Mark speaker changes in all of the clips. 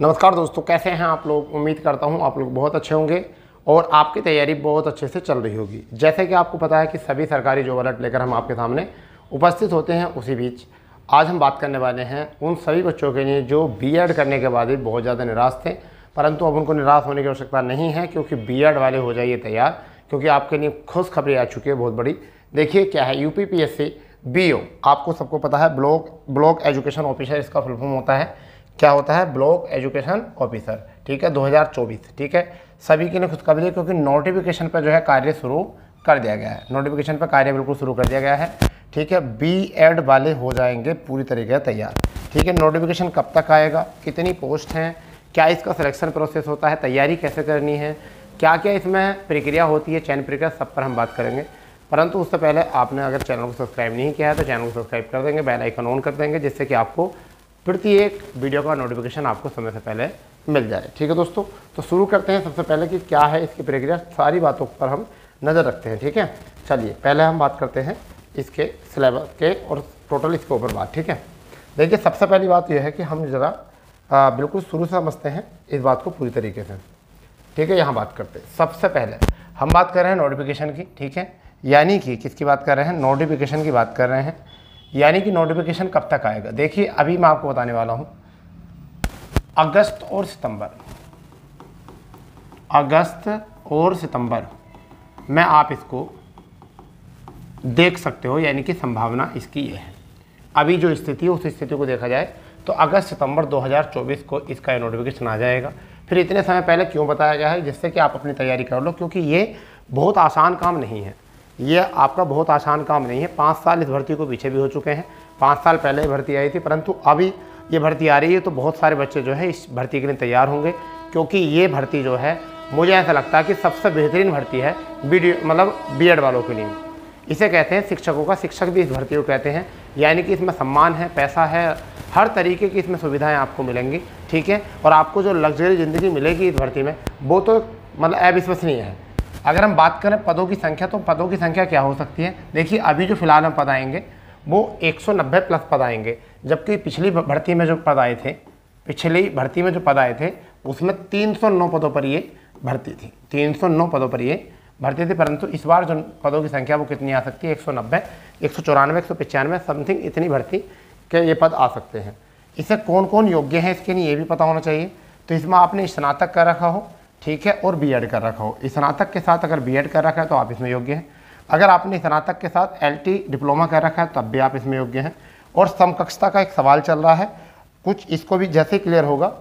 Speaker 1: नमस्कार दोस्तों, कैसे हैं आप लोग। उम्मीद करता हूं आप लोग बहुत अच्छे होंगे और आपकी तैयारी बहुत अच्छे से चल रही होगी। जैसे कि आपको पता है कि सभी सरकारी जॉब अलर्ट लेकर हम आपके सामने उपस्थित होते हैं। उसी बीच आज हम बात करने वाले हैं उन सभी बच्चों के लिए जो बीएड करने के बाद भी बहुत ज़्यादा निराश थे, परंतु अब उनको निराश होने की आवश्यकता नहीं है, क्योंकि बीएड वाले हो जाइए तैयार, क्योंकि आपके लिए खुशखबरी आ चुकी है बहुत बड़ी। देखिए क्या है, यूपीपीएससी बीओ, आपको सबको पता है ब्लॉक एजुकेशन ऑफिसर इसका फुल फॉर्म होता है। क्या होता है? Block education officer. ठीक है, 2024। ठीक है, सभी के लिए खुशखबरी है, क्योंकि नोटिफिकेशन पर जो है कार्य शुरू कर दिया गया है। नोटिफिकेशन पर कार्य बिल्कुल शुरू कर दिया गया है। ठीक है, बीएड वाले हो जाएंगे पूरी तरीके से तैयार। ठीक है, नोटिफिकेशन कब तक आएगा, कितनी पोस्ट हैं, क्या इसका सिलेक्शन प्रोसेस होता है, तैयारी कैसे करनी है, क्या क्या इसमें प्रक्रिया होती है, चयन प्रक्रिया, सब पर हम बात करेंगे। परंतु उससे पहले आपने अगर चैनल को सब्सक्राइब नहीं किया है तो चैनल को सब्सक्राइब कर देंगे, बेल आइकन ऑन कर देंगे, जिससे कि आपको प्रत्येक वीडियो का नोटिफिकेशन आपको समय से पहले मिल जाए। ठीक है दोस्तों, तो शुरू करते हैं। सबसे पहले कि क्या है इसकी प्रक्रिया, सारी बातों पर हम नज़र रखते हैं। ठीक है, चलिए पहले हम बात करते हैं इसके सिलेबस के और टोटल इसके ऊपर बात। ठीक है, देखिए सबसे पहली बात यह है कि हम ज़रा बिल्कुल शुरू से समझते हैं इस बात को पूरी तरीके से। ठीक है, यहाँ बात करते हैं। सबसे पहले हम बात कर रहे हैं नोटिफिकेशन की। ठीक है, यानी कि किसकी बात कर रहे हैं? नोटिफिकेशन की बात कर रहे हैं। यानी कि नोटिफिकेशन कब तक आएगा। देखिए अभी मैं आपको बताने वाला हूँ, अगस्त और सितंबर में आप इसको देख सकते हो, यानी कि संभावना इसकी ये है। अभी जो स्थिति है उस स्थिति को देखा जाए तो अगस्त सितंबर 2024 को इसका नोटिफिकेशन आ जाएगा। फिर इतने समय पहले क्यों बताया गया है? जिससे कि आप अपनी तैयारी कर लो, क्योंकि ये बहुत आसान काम नहीं है। ये आपका बहुत आसान काम नहीं है। 5 साल इस भर्ती को पीछे भी हो चुके हैं। 5 साल पहले भर्ती आई थी, परंतु अभी ये भर्ती आ रही है तो बहुत सारे बच्चे जो है इस भर्ती के लिए तैयार होंगे, क्योंकि ये भर्ती जो है मुझे ऐसा लगता है कि सबसे बेहतरीन भर्ती है बीएड वालों के लिए। इसे कहते हैं शिक्षकों का शिक्षक भी इस भर्ती को कहते हैं। यानी कि इसमें सम्मान है, पैसा है, हर तरीके की इसमें सुविधाएं आपको मिलेंगी। ठीक है, और आपको जो लग्जरी ज़िंदगी मिलेगी इस भर्ती में वो तो मतलब अविश्वसनीय है। अगर हम बात करें पदों की संख्या, तो पदों की संख्या क्या हो सकती है? देखिए अभी जो फिलहाल हम पद आएंगे वो 190 प्लस पद आएंगे, जबकि पिछली भर्ती में जो पद आए थे उसमें 309 पदों पर ये भर्ती थी। 309 पदों पर ये भर्ती थी, परंतु इस बार जो पदों की संख्या वो कितनी आ सकती है? 190, 194, 195 समथिंग इतनी भर्ती के ये पद आ सकते हैं। इससे कौन कौन योग्य हैं इसके लिए ये भी पता होना चाहिए। तो इसमें आपने स्नातक कर रखा हो, ठीक है, और बीएड कर रखा हो। स्नातक के साथ अगर बीएड कर रखा है तो आप इसमें योग्य हैं। अगर आपने स्नातक के साथ एलटी डिप्लोमा कर रखा है तब भी आप इसमें योग्य हैं। और समकक्षता का एक सवाल चल रहा है कुछ, इसको भी जैसे क्लियर होगा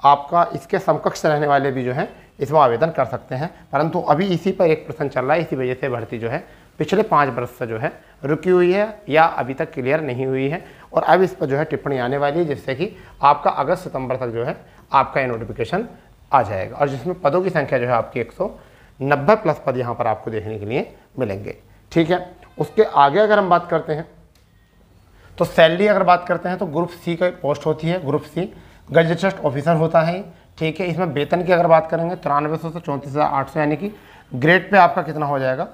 Speaker 1: आपका, इसके समकक्ष रहने वाले भी जो हैं इसमें आवेदन कर सकते हैं। परंतु अभी इसी पर एक प्रश्न चल रहा है, इसी वजह से भर्ती जो है पिछले 5 वर्ष से जो है रुकी हुई है या अभी तक क्लियर नहीं हुई है। और अब इस पर जो है टिप्पणी आने वाली है, जिससे कि आपका अगस्त सितंबर तक जो है आपका ये नोटिफिकेशन आ जाएगा। और जिसमें पदों की संख्या जो है आपकी 190 प्लस पद यहाँ पर आपको देखने के लिए मिलेंगे। ठीक है, उसके आगे अगर हम बात करते हैं तो सैलरी अगर बात करते हैं तो ग्रुप सी का पोस्ट होती है। ग्रुप सी गजेटेड ऑफिसर होता है। ठीक है, इसमें वेतन की अगर बात करेंगे 9300 से 34,800, यानी कि ग्रेड पे आपका कितना हो जाएगा?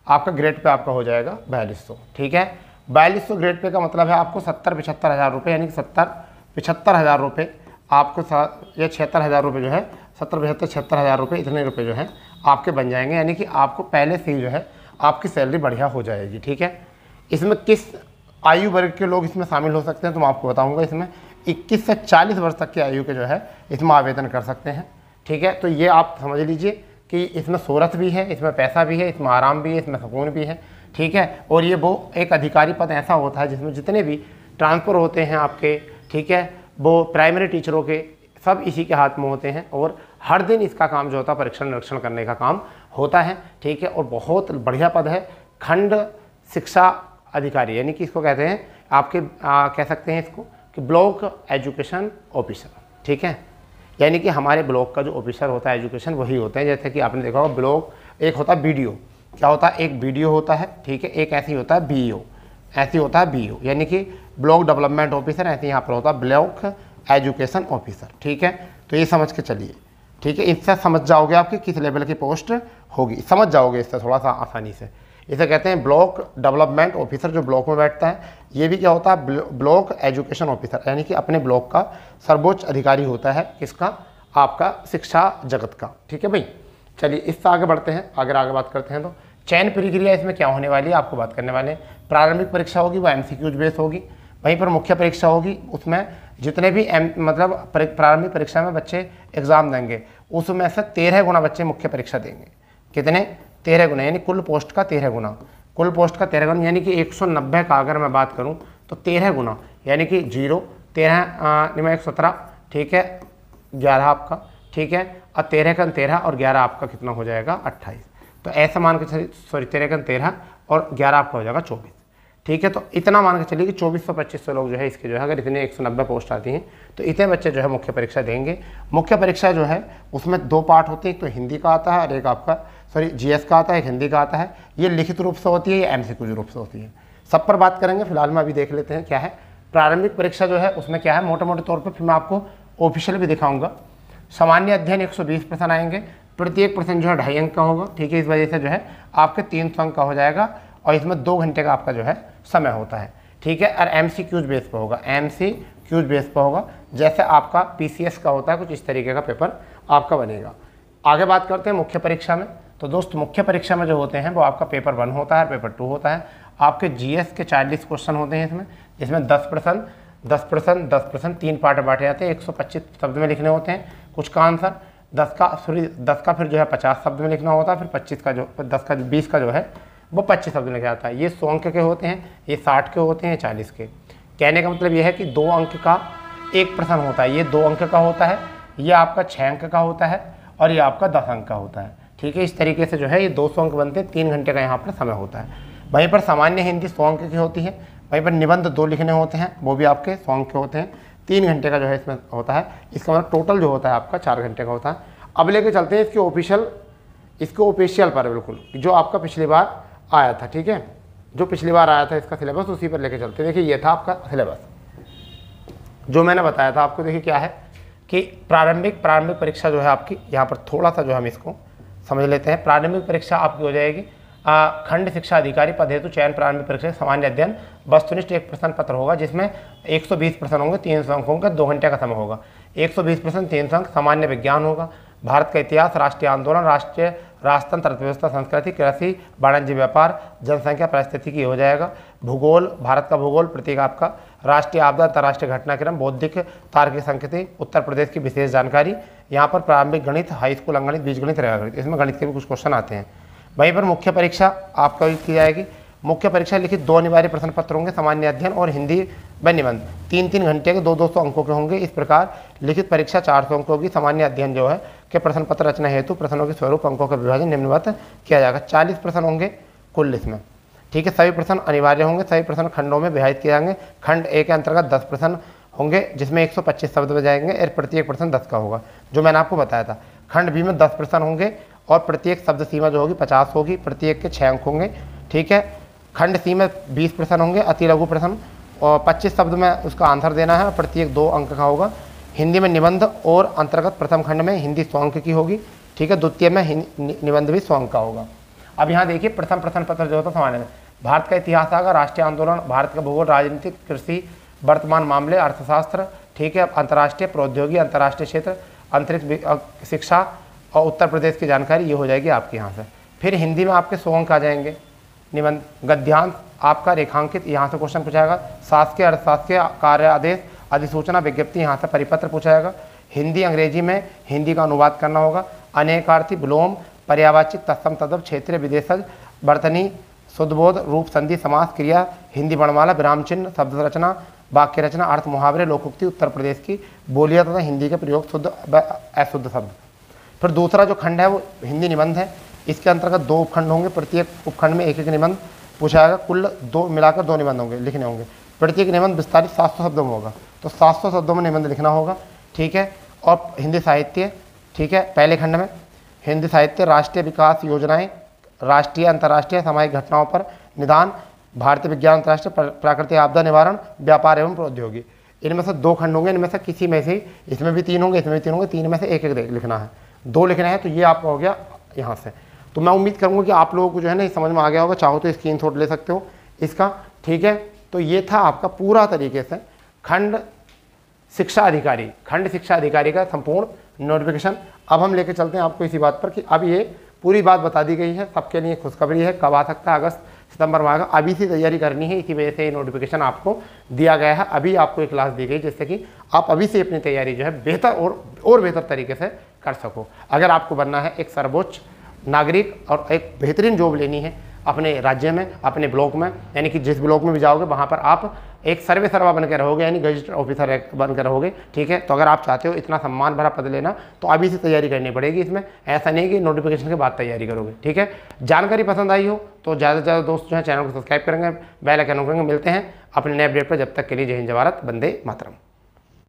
Speaker 1: आपका ग्रेड पे आपका हो जाएगा 4200। ठीक है, 4200 ग्रेड पे का मतलब है आपको 70-75 हज़ार रुपये, यानी कि 70-75 हज़ार रुपये आपको, या 76 हज़ार रुपये जो है, 70-75-76 हज़ार रुपये, इतने रुपये जो है आपके बन जाएंगे। यानी कि आपको पहले से ही जो है आपकी सैलरी बढ़िया हो जाएगी। ठीक है, इसमें किस आयु वर्ग के लोग इसमें शामिल हो सकते हैं तो मैं आपको बताऊंगा। इसमें 21 से 40 वर्ष तक की आयु के जो है इसमें आवेदन कर सकते हैं। ठीक है, तो ये आप समझ लीजिए कि इसमें शोहरत भी है, इसमें पैसा भी है, इसमें आराम भी है, इसमें सुकून भी है। ठीक है, और ये वो एक अधिकारी पद ऐसा होता है जिसमें जितने भी ट्रांसफ़र होते हैं आपके, ठीक है, वो प्राइमरी टीचरों के सब इसी के हाथ में होते हैं। और हर दिन इसका काम जो होता है परीक्षण निरीक्षण करने का काम होता है। ठीक है, और बहुत बढ़िया पद है, खंड शिक्षा अधिकारी, यानी कि इसको कहते हैं आपके कह सकते हैं इसको कि ब्लॉक एजुकेशन ऑफिसर। ठीक है, यानी कि हमारे ब्लॉक का जो ऑफिसर होता है एजुकेशन वही होते हैं। जैसे कि आपने देखा होगा ब्लॉक एक होता है बीडीओ, क्या होता है? एक बीडीओ होता है। ठीक है, एक ऐसी होता है बीईओ, ऐसी होता है बीईओ, यानी कि ब्लॉक डेवलपमेंट ऑफिसर, ऐसे यहाँ पर होता है ब्लॉक एजुकेशन ऑफिसर। ठीक है, तो ये समझ के चलिए। ठीक है, इससे समझ जाओगे आपकी किस लेवल की पोस्ट होगी, समझ जाओगे इससे थोड़ा सा आसानी से। इसे कहते हैं ब्लॉक डेवलपमेंट ऑफिसर, जो ब्लॉक में बैठता है। ये भी क्या होता है, ब्लॉक एजुकेशन ऑफिसर, यानी कि अपने ब्लॉक का सर्वोच्च अधिकारी होता है, किसका, आपका शिक्षा जगत का। ठीक है भाई, चलिए इससे आगे बढ़ते हैं, आगे बात करते हैं। तो चयन प्रक्रिया इसमें क्या होने वाली है आपको बात करने वाले हैं। प्रारंभिक परीक्षा होगी वो MCQ बेस होगी, वहीं पर मुख्य परीक्षा होगी, उसमें जितने भी मतलब प्रारंभिक परीक्षा में बच्चे एग्जाम देंगे उसमें से 13 गुना बच्चे मुख्य परीक्षा देंगे। कितने, 13 गुना, यानी कुल पोस्ट का 13 गुना, कुल पोस्ट का 13 गुना, यानी कि 190 का अगर मैं बात करूं तो 13 गुना, यानी कि 0 13 निमा 117, ठीक है 11 आपका, ठीक है, और 13 का 13 और 11 आपका कितना हो जाएगा 28। तो ऐसा मान के चलिए, सॉरी 13 का 13 और 11 आपका हो जाएगा 24। ठीक है, तो इतना मान के चलिए कि 2400-2500 लोग जो है इसके जो है, अगर इतने 190 पोस्ट आती हैं तो इतने बच्चे जो है मुख्य परीक्षा देंगे। मुख्य परीक्षा जो है उसमें 2 पार्ट होते हैं, एक तो हिंदी का आता है और एक आपका GS का आता है, एक हिंदी का आता है। ये लिखित रूप से होती है, ये MCQ रूप से होती है। सब पर बात करेंगे, फिलहाल में अभी देख लेते हैं क्या है प्रारंभिक परीक्षा जो है उसमें क्या है मोटे मोटे तौर पर, फिर मैं आपको ऑफिशियल भी दिखाऊंगा। सामान्य अध्ययन 120 प्रश्न आएंगे, प्रत्येक प्रश्न जो है 2.5 अंक का होगा। ठीक है, इस वजह से जो है आपके 300 अंक का हो जाएगा और इसमें 2 घंटे का आपका जो है समय होता है। ठीक है, और MCQ बेस पर होगा, MCQ बेस पर होगा, जैसे आपका PCS का होता है, कुछ इस तरीके का पेपर आपका बनेगा। आगे बात करते हैं मुख्य परीक्षा में। तो दोस्त मुख्य परीक्षा में जो होते हैं वो आपका पेपर 1 होता है, पेपर 2 होता है। आपके GS के 40 क्वेश्चन होते हैं इसमें, जिसमें 10 प्रश्न 3 पार्ट बांटे जाते हैं। 125 शब्द में लिखने होते हैं कुछ का आंसर, 10 का फिर जो है 50 शब्द में लिखना होता है, फिर 20 का जो है वो 25 शब्द में लिखा जाता है। ये 100 अंक के होते हैं, ये 60 के होते हैं, 40 के। कहने का मतलब ये है कि 2 अंक का एक प्रश्न होता है, ये 2 अंक का होता है, ये आपका 6 अंक का होता है और ये आपका 10 अंक का होता है। ठीक है, इस तरीके से जो है ये 200 अंक बनते हैं, 3 घंटे का यहाँ पर समय होता है। वहीं पर सामान्य हिंदी 100 अंक की होती है, वहीं पर निबंध 2 लिखने होते हैं, वो भी आपके 100 अंक के होते हैं, 3 घंटे का जो है इसमें होता है। इसका मतलब टोटल जो होता है आपका 4 घंटे का होता है। अब लेके चलते हैं इसके ऑफिशियल पर, बिल्कुल जो आपका पिछली बार आया था। ठीक है, जो पिछली बार आया था इसका सिलेबस, उसी पर लेके चलते हैं। देखिए ये था आपका सिलेबस जो मैंने बताया था आपको। देखिए क्या है कि प्रारंभिक परीक्षा जो है आपकी, यहाँ पर थोड़ा सा जो हम इसको समझ लेते हैं। प्रारंभिक परीक्षा आपकी हो जाएगी खंड शिक्षा अधिकारी पद हेतु चयन प्रारंभिक परीक्षा सामान्य अध्ययन वस्तुनिष्ठ एक प्रश्न पत्र होगा, जिसमें 120 प्रश्न होंगे, 300 अंक होंगे, 2 घंटे का समय होगा। 120 प्रश्न, 300 अंक। सामान्य विज्ञान होगा, भारत का इतिहास, राष्ट्रीय आंदोलन, राष्ट्रीय राजतंत्र, अर्थव्यवस्था, संस्कृति, कृषि, वाणिज्य, व्यापार, जनसंख्या, परिस्थितिकी हो जाएगा। भूगोल, भारत का भूगोल, प्रतीक आपका राष्ट्रीय आपदा, अंतर्राष्ट्रीय घटनाक्रम, बौद्धिक तार्किक संकेति, उत्तर प्रदेश की विशेष जानकारी। यहाँ पर प्रारंभिक गणित, हाई स्कूल अंगणित, बीजगणित, रेखागणित, इसमें गणित के भी कुछ क्वेश्चन आते हैं। वहीं पर मुख्य परीक्षा आपका की जाएगी। मुख्य परीक्षा लिखित 2 अनिवार्य प्रश्न पत्र होंगे, सामान्य अध्ययन और हिंदी व निबंध 3-3 घंटे के 200 अंकों के होंगे। इस प्रकार लिखित परीक्षा 400 अंकों की, सामान्य अध्ययन जो है के प्रश्न पत्र रचना हेतु प्रश्नों के स्वरूप अंकों का विभाजन निम्नवत किया जाएगा। 40 प्रश्न होंगे कुल इसमें। ठीक है, सभी प्रश्न अनिवार्य होंगे, सभी प्रश्न खंडों में विभाजित किए जाएंगे। खंड ए के अंतर्गत 10 प्रश्न होंगे, जिसमें 125 शब्द में जाएंगे और प्रत्येक प्रश्न 10 का होगा, जो मैंने आपको बताया था। खंड बी में 10 प्रश्न होंगे और प्रत्येक शब्द सीमा जो होगी 50 होगी, प्रत्येक के 6 अंक होंगे। ठीक है, खंड सी में 20 प्रश्न होंगे, अति लघु प्रश्न, और 25 शब्द में उसका आंसर देना है, प्रत्येक 2 अंक का होगा। हिंदी में निबंध और अंतर्गत प्रथम खंड में हिंदी 100 अंक की होगी। ठीक है, द्वितीय में निबंध भी 100 अंक का होगा। अब यहाँ देखिए प्रथम प्रश्न पत्र जो होता है सामान्य में भारत का इतिहास आएगा, राष्ट्रीय आंदोलन, भारत का भूगोल, राजनीति, कृषि, वर्तमान मामले, अर्थशास्त्र। ठीक है, अंतर्राष्ट्रीय प्रौद्योगिकी, अंतर्राष्ट्रीय क्षेत्र, अंतरिक्ष शिक्षा और उत्तर प्रदेश की जानकारी, ये हो जाएगी आपके यहाँ से। फिर हिंदी में आपके 100 अंक आ जाएंगे। निबंध गद्यांश आपका रेखांकित, यहाँ से क्वेश्चन पूछाएगा। शासकीय, अर्थशासकीय, कार्य आदेश, अधिसूचना, विज्ञप्ति, यहाँ से परिपत्र पूछाएगा। हिंदी अंग्रेजी में हिंदी का अनुवाद करना होगा। अनेकार्थी, विलोम, पर्यावाचिक, तत्सम, तद्भव, क्षेत्रीय, विदेशज, वर्तनी, शुद्धबोध, रूप, संधि, समास, क्रिया, हिंदी वर्णमाला, विराम चिन्ह, शब्द रचना, वाक्य रचना, अर्थ, मुहावरे, लोकोक्ति, उत्तर प्रदेश की बोलियां तथा हिंदी के प्रयोग, शुद्ध व अशुद्ध शब्द। फिर दूसरा जो खंड है वो हिंदी निबंध है। इसके अंतर्गत 2 उपखंड होंगे, प्रत्येक उपखंड में 1-1 निबंध पूछा जाएगा। कुल 2 मिलाकर 2 निबंध होंगे, लिखने होंगे। प्रत्येक निबंध विस्तारित 700 शब्दों में होगा, तो 700 शब्दों में निबंध लिखना होगा। ठीक है, और हिंदी साहित्य, ठीक है, पहले खंड में हिंदी साहित्य, राष्ट्रीय विकास योजनाएं, राष्ट्रीय अंतर्राष्ट्रीय सामाजिक घटनाओं पर निदान, भारतीय विज्ञान, अंतर्राष्ट्रीय प्राकृतिक आपदा निवारण, व्यापार एवं प्रौद्योगिकी। इनमें से 2 खंड होंगे, इनमें से किसी में से, इसमें भी 3 होंगे, इसमें भी 3 होंगे, 3 में से 1-1 लिखना है। 2 लिखना है, तो ये आपका हो गया यहाँ से। तो मैं उम्मीद करूँगा कि आप लोगों को जो है ना समझ में आ गया होगा, चाहो तो स्क्रीनशॉट ले सकते हो इसका, ठीक है। तो ये था आपका पूरा तरीके से खंड शिक्षा अधिकारी का संपूर्ण नोटिफिकेशन। अब हम लेके चलते हैं आपको इसी बात पर कि अब ये पूरी बात बता दी गई है, सबके लिए खुशखबरी है, कब आ सकता है, अगस्त सितंबर में आएगा। अभी से तैयारी करनी है, इसी वजह से ये नोटिफिकेशन आपको दिया गया है। अभी आपको एक क्लास दी गई जिससे कि आप अभी से अपनी तैयारी जो है बेहतर और बेहतर तरीके से कर सको। अगर आपको बनना है एक सर्वोच्च नागरिक और एक बेहतरीन जॉब लेनी है अपने राज्य में, अपने ब्लॉक में, यानी कि जिस ब्लॉक में भी जाओगे वहाँ पर आप एक सर्वा बन के रहोगे, यानी गजेटेड ऑफिसर बन कर रहोगे, ठीक है। तो अगर आप चाहते हो इतना सम्मान भरा पद लेना तो अभी से तैयारी करनी पड़ेगी इसमें, ऐसा नहीं कि नोटिफिकेशन के बाद तैयारी करोगे, ठीक है। जानकारी पसंद आई हो तो ज़्यादा से ज़्यादा दोस्त जो है चैनल को सब्सक्राइब करेंगे, बेल आइकन करेंगे। मिलते हैं अपने नए अपडेट पर, जब तक के लिए जय हिंद, जय भारत, वंदे मातरम।